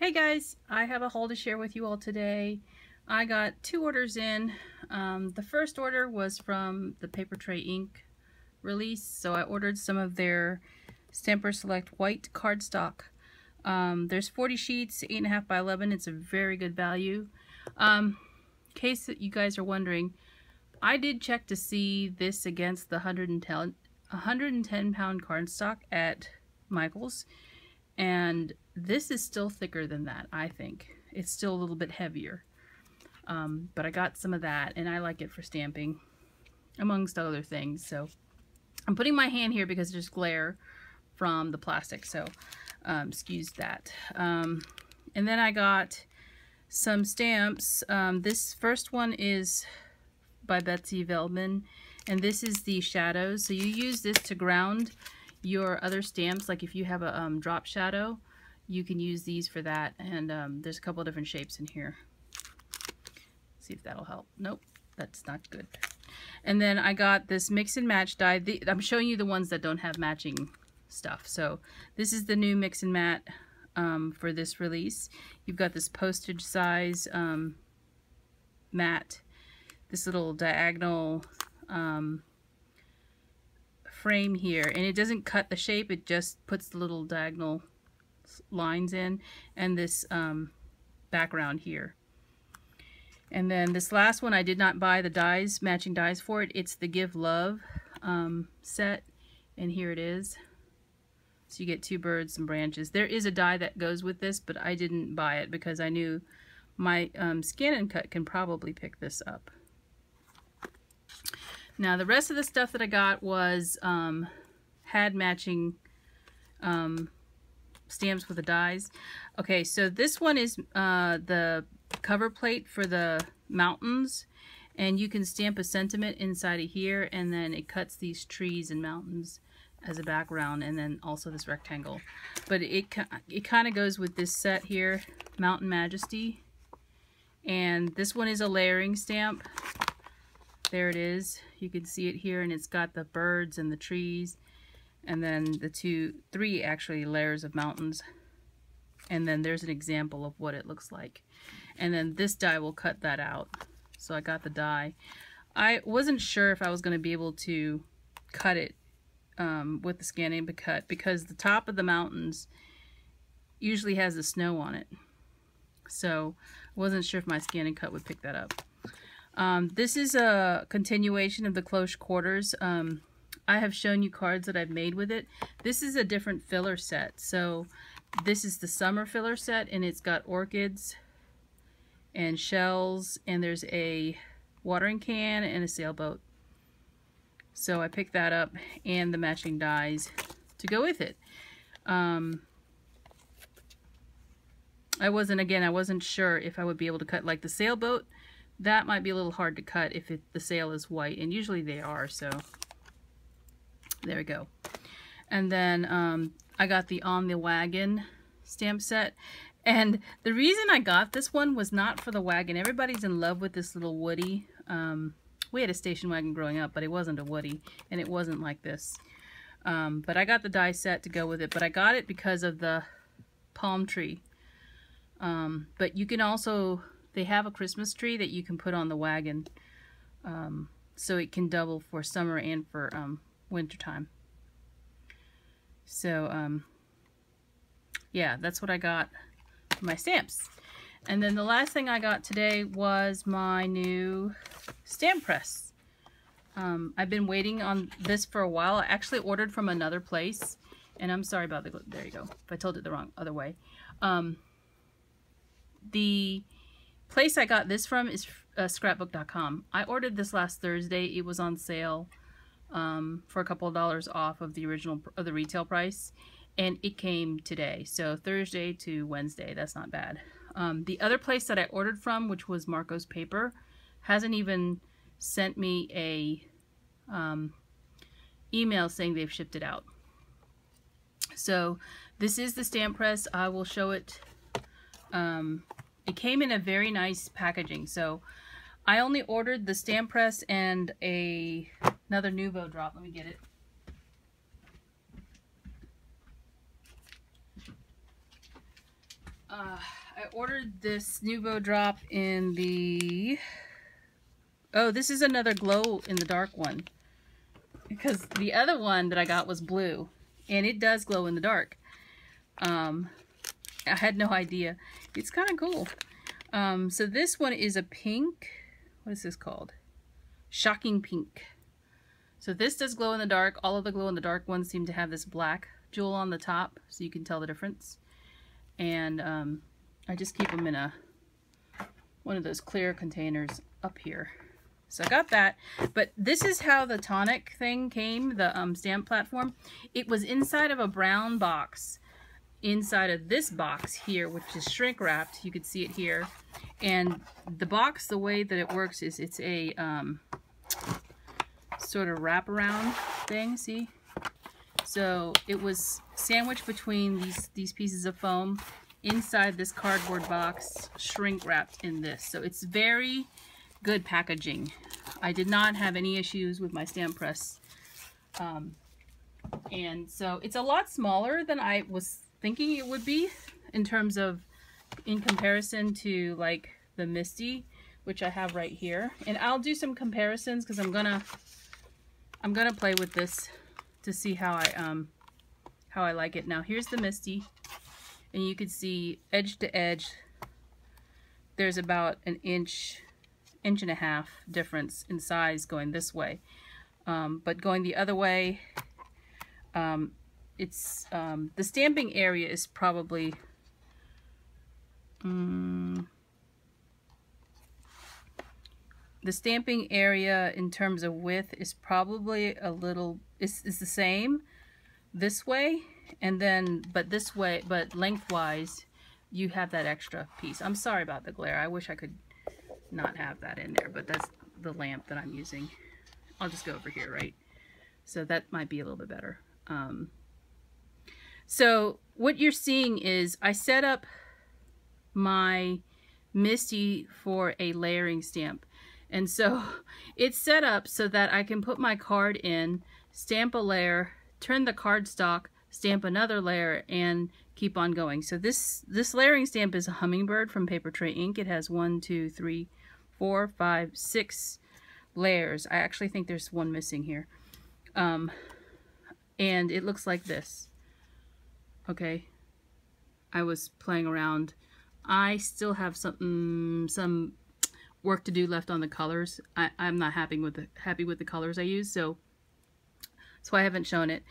Hey guys, I have a haul to share with you all today. I got 2 orders in. The first order was from the Papertrey Ink release, so I ordered some of their Stamper Select white cardstock. There's 40 sheets, 8.5 by 11. It's a very good value. In case that you guys are wondering, I did check to see this against the 110 pound cardstock at Michael's, and this is still thicker than that. I think it's still a little bit heavier, but I got some of that and I like it for stamping amongst other things. So I'm putting my hand here because there's glare from the plastic, so excuse that. And then I got some stamps. This first one is by Betsy Veldman, and this is the shadows. So you use this to ground your other stamps. Like if you have a drop shadow, you can use these for that. And there's a couple of different shapes in here. See if that'll help. Nope, that's not good. And then I got this mix and match die. I'm showing you the ones that don't have matching stuff. So this is the new mix and mat for this release. You've got this postage size mat, this little diagonal frame here, and it doesn't cut the shape, it just puts the little diagonal lines in, and this background here. And then this last one, I did not buy the dies, matching dies for it. It's the Give Love set, and here it is. So you get 2 birds and branches. There is a die that goes with this, but I didn't buy it because I knew my Scan and Cut can probably pick this up. Now the rest of the stuff that I got was had matching stamps with the dies. Okay, so this one is the cover plate for the mountains, and you can stamp a sentiment inside of here, and then it cuts these trees and mountains as a background, and then also this rectangle. But it kind of goes with this set here, Mountain Majesty, and this one is a layering stamp. There it is. You can see it here, and it's got the birds and the trees, and then the 3 actually layers of mountains. And then there's an example of what it looks like. And then this die will cut that out. So I got the die. I wasn't sure if I was going to be able to cut it with the Scan and Cut, because the top of the mountains usually has the snow on it. So I wasn't sure if my Scan and Cut would pick that up. This is a continuation of the close quarters. I have shown you cards that I've made with it. This is a different filler set. So this is the summer filler set, and it's got orchids and shells, and there's a watering can and a sailboat. So I picked that up, and the matching dies to go with it. I wasn't sure if I would be able to cut, like the sailboat. That might be a little hard to cut if the sail is white, and usually they are, so there we go. And then I got the On the Wagon stamp set, and the reason I got this one was not for the wagon. Everybody's in love with this little Woody. We had a station wagon growing up, but it wasn't a Woody, and it wasn't like this. But I got the die set to go with it, but I got it because of the palm tree. But you can also, they have a Christmas tree that you can put on the wagon, so it can double for summer and for winter time. So yeah, that's what I got for my stamps. And then the last thing I got today was my new stamp press. I've been waiting on this for a while. I actually ordered from another place, and I'm sorry about there you go, if I told it the wrong other way. The place I got this from is scrapbook.com. I ordered this last Thursday. It was on sale for a couple of dollars off of the retail price, and it came today. So Thursday to Wednesday, that's not bad. The other place that I ordered from, which was Marco's Paper, hasn't even sent me a email saying they've shipped it out. So this is the stamp press. I will show it. It came in a very nice packaging. So I only ordered the stamp press and another Nuvo drop. Let me get it. I ordered this Nuvo drop in the... Oh, this is another glow in the dark one. Because the other one that I got was blue. And it does glow in the dark. I had no idea. It's kind of cool. So this one is a pink. What is this called? Shocking Pink. So this does glow in the dark. All of the glow in the dark ones seem to have this black jewel on the top, so you can tell the difference. And I just keep them in one of those clear containers up here. So I got that. But this is how the tonic thing came, the stamp platform. It was inside of a brown box, inside of this box here, which is shrink wrapped. You can see it here. And the box, the way that it works is it's a sort of wraparound thing, see? So it was sandwiched between these pieces of foam inside this cardboard box, shrink wrapped in this. So it's very good packaging. I did not have any issues with my stamp press. And so it's a lot smaller than I was thinking it would be in terms of, in comparison to like the Misty, which I have right here. And I'll do some comparisons because I'm gonna play with this to see how I like it. Now here's the Misty, and you can see edge to edge there's about an inch and a half difference in size going this way, but going the other way, it's the stamping area is probably the stamping area in terms of width is probably a little, is the same this way, and then, but this way, but lengthwise, you have that extra piece. I'm sorry about the glare. I wish I could not have that in there, but that's the lamp that I'm using. I'll just go over here, right? So that might be a little bit better. So what you're seeing is I set up my Misty for a layering stamp. And so it's set up so that I can put my card in, stamp a layer, turn the cardstock, stamp another layer, and keep on going. So this layering stamp is a hummingbird from Papertrey Ink. It has 1, 2, 3, 4, 5, 6 layers. I actually think there's one missing here. And it looks like this. Okay. I was playing around. I still have some work to do left on the colors. I'm not happy with the colors I use, so that's why I haven't shown it.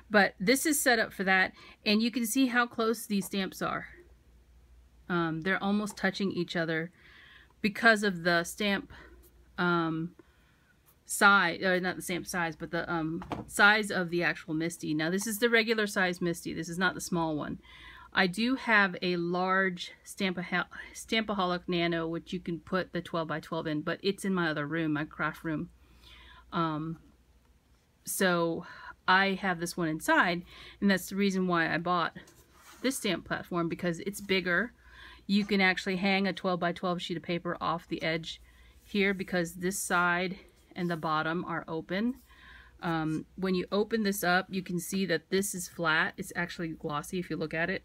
But this is set up for that, and you can see how close these stamps are. They're almost touching each other because of the stamp size, or not the stamp size, but the size of the actual Misty. Now this is the regular size Misty. This is not the small one. I do have a large Stampaholic Nano, which you can put the 12 by 12 in, but it's in my other room, my craft room. So I have this one inside, and that's the reason why I bought this stamp platform, because it's bigger. You can actually hang a 12 by 12 sheet of paper off the edge here, because this side and the bottom are open. When you open this up, you can see that this is flat. It's actually glossy if you look at it.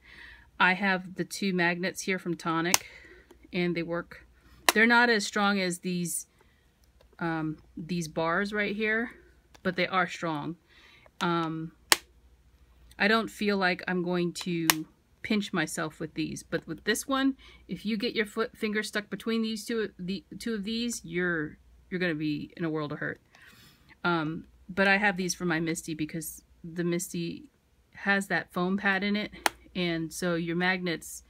I have the 2 magnets here from Tonic, and they work. They're not as strong as these bars right here, but they are strong. I don't feel like I'm going to pinch myself with these, but with this one, if you get your finger stuck between these two of these, you're going to be in a world of hurt. But I have these for my Misty because the Misty has that foam pad in it, and so your magnets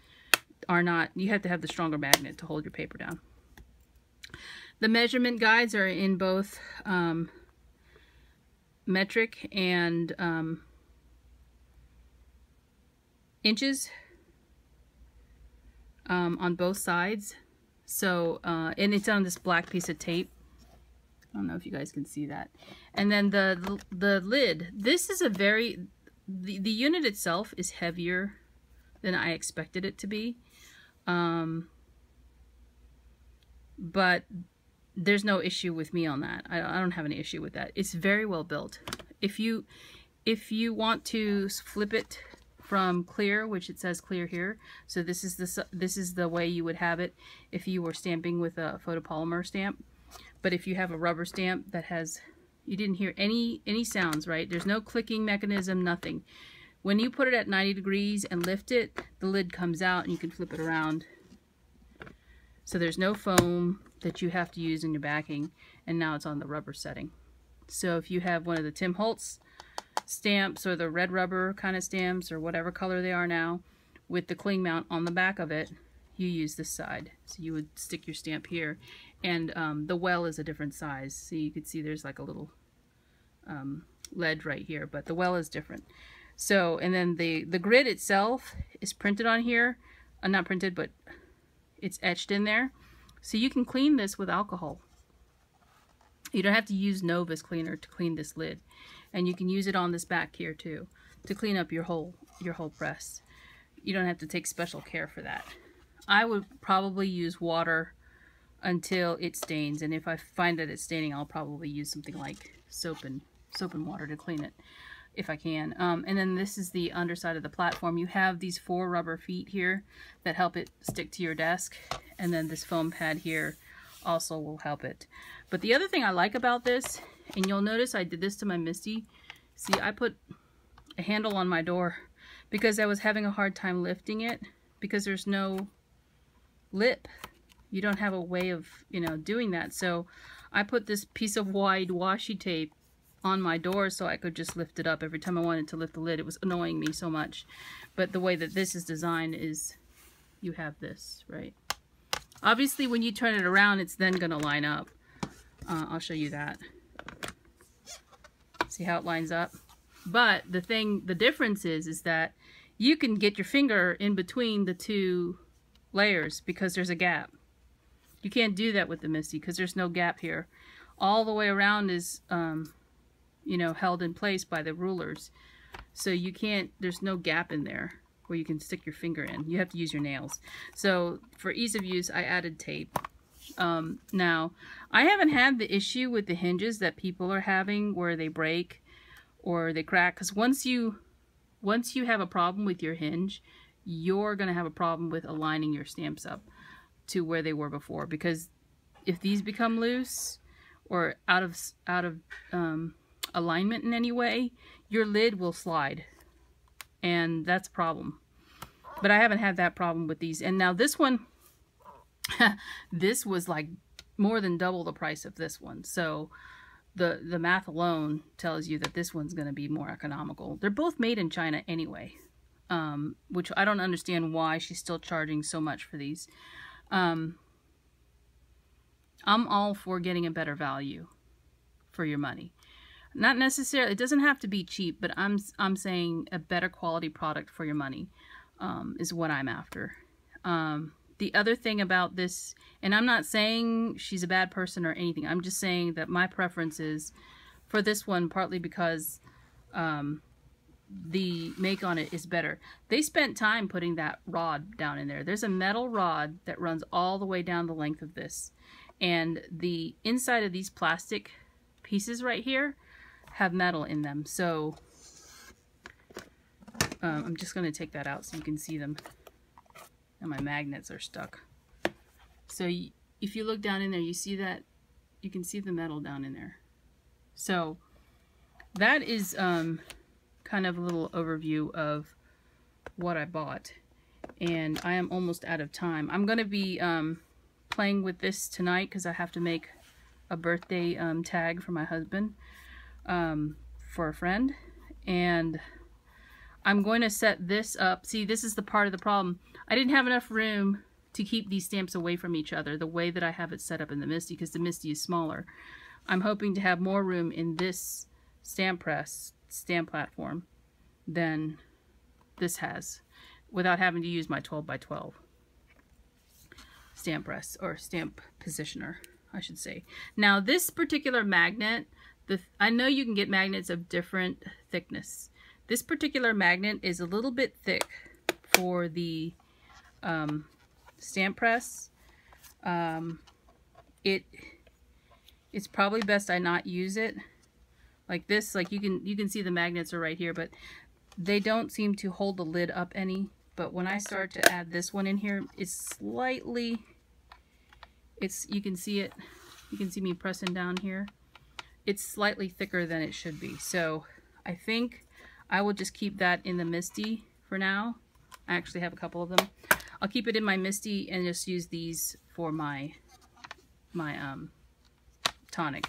are not, you have to have the stronger magnet to hold your paper down. The measurement guides are in both metric and inches on both sides. So, and it's on this black piece of tape. I don't know if you guys can see that. And then the lid. This is a very, the unit itself is heavier than I expected it to be. But there's no issue with me on that. I don't have any issue with that. It's very well built. If you want to flip it from clear, which it says clear here. So this is the way you would have it if you were stamping with a photopolymer stamp. But if you have a rubber stamp that has, you didn't hear any sounds, right? There's no clicking mechanism, nothing. When you put it at 90 degrees and lift it, the lid comes out and you can flip it around. So there's no foam that you have to use in your backing, and now it's on the rubber setting. So if you have one of the Tim Holtz stamps or the red rubber kind of stamps or whatever color they are now, with the cling mount on the back of it, you use this side. So you would stick your stamp here, and the well is a different size. So you can see there's like a little ledge right here, but the well is different. So, and then the grid itself is printed on here. Not printed, but it's etched in there. So you can clean this with alcohol. You don't have to use Novus cleaner to clean this lid. And you can use it on this back here too, to clean up your whole press. You don't have to take special care for that. I would probably use water until it stains, and if I find that it's staining, I'll probably use something like soap and water to clean it, if I can. And then this is the underside of the platform. You have these 4 rubber feet here that help it stick to your desk, and then this foam pad here also will help it. But the other thing I like about this, and you'll notice I did this to my Misty. See, I put a handle on my door because I was having a hard time lifting it because there's no lip. You don't have a way of, you know, doing that. So I put this piece of wide washi tape on my door so I could just lift it up every time I wanted to lift the lid. It was annoying me so much. But the way that this is designed is you have this, right? Obviously, when you turn it around, it's then going to line up. I'll show you that. See how it lines up? But the difference is that you can get your finger in between the 2 layers because there's a gap. You can't do that with the Misty because there's no gap here. All the way around is, you know, held in place by the rulers. So you can't, there's no gap in there where you can stick your finger in. You have to use your nails. So for ease of use, I added tape. Now, I haven't had the issue with the hinges that people are having where they break or they crack, because once you have a problem with your hinge, you're going to have a problem with aligning your stamps up to where they were before, because if these become loose or out of alignment in any way, your lid will slide, and that's a problem. But I haven't had that problem with these. And now this one, this was like more than double the price of this one. So the math alone tells you that this one's going to be more economical. They're both made in China anyway, which I don't understand why she's still charging so much for these. I'm all for getting a better value for your money. Not necessarily, it doesn't have to be cheap, but I'm saying a better quality product for your money is what I'm after. The other thing about this, and I'm not saying she's a bad person or anything, I'm just saying that my preference is for this one, partly because the make on it is better. They spent time putting that rod down in there. There's a metal rod that runs all the way down the length of this, and the inside of these plastic pieces right here have metal in them. So I'm just going to take that out so you can see them. And my magnets are stuck. So if you look down in there, you see that, you can see the metal down in there. So that is kind of a little overview of what I bought. And I am almost out of time. I'm going to be playing with this tonight because I have to make a birthday tag for my husband for a friend. And I'm going to set this up. See, this is the part of the problem. I didn't have enough room to keep these stamps away from each other the way that I have it set up in the Misty, because the Misty is smaller. I'm hoping to have more room in this stamp platform than this has, without having to use my 12x12 stamp press, or stamp positioner, I should say. Now this particular magnet, I know you can get magnets of different thickness. This particular magnet is a little bit thick for the stamp press. It's probably best I not use it like this. Like you can see the magnets are right here, but they don't seem to hold the lid up any, but when I start to add this one in here, it's slightly, you can see it, you can see me pressing down here. It's slightly thicker than it should be. So I think I will just keep that in the Misty for now. I actually have a couple of them. I'll keep it in my Misty and just use these for my tonic.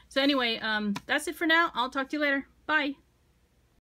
So anyway, that's it for now. I'll talk to you later. Bye.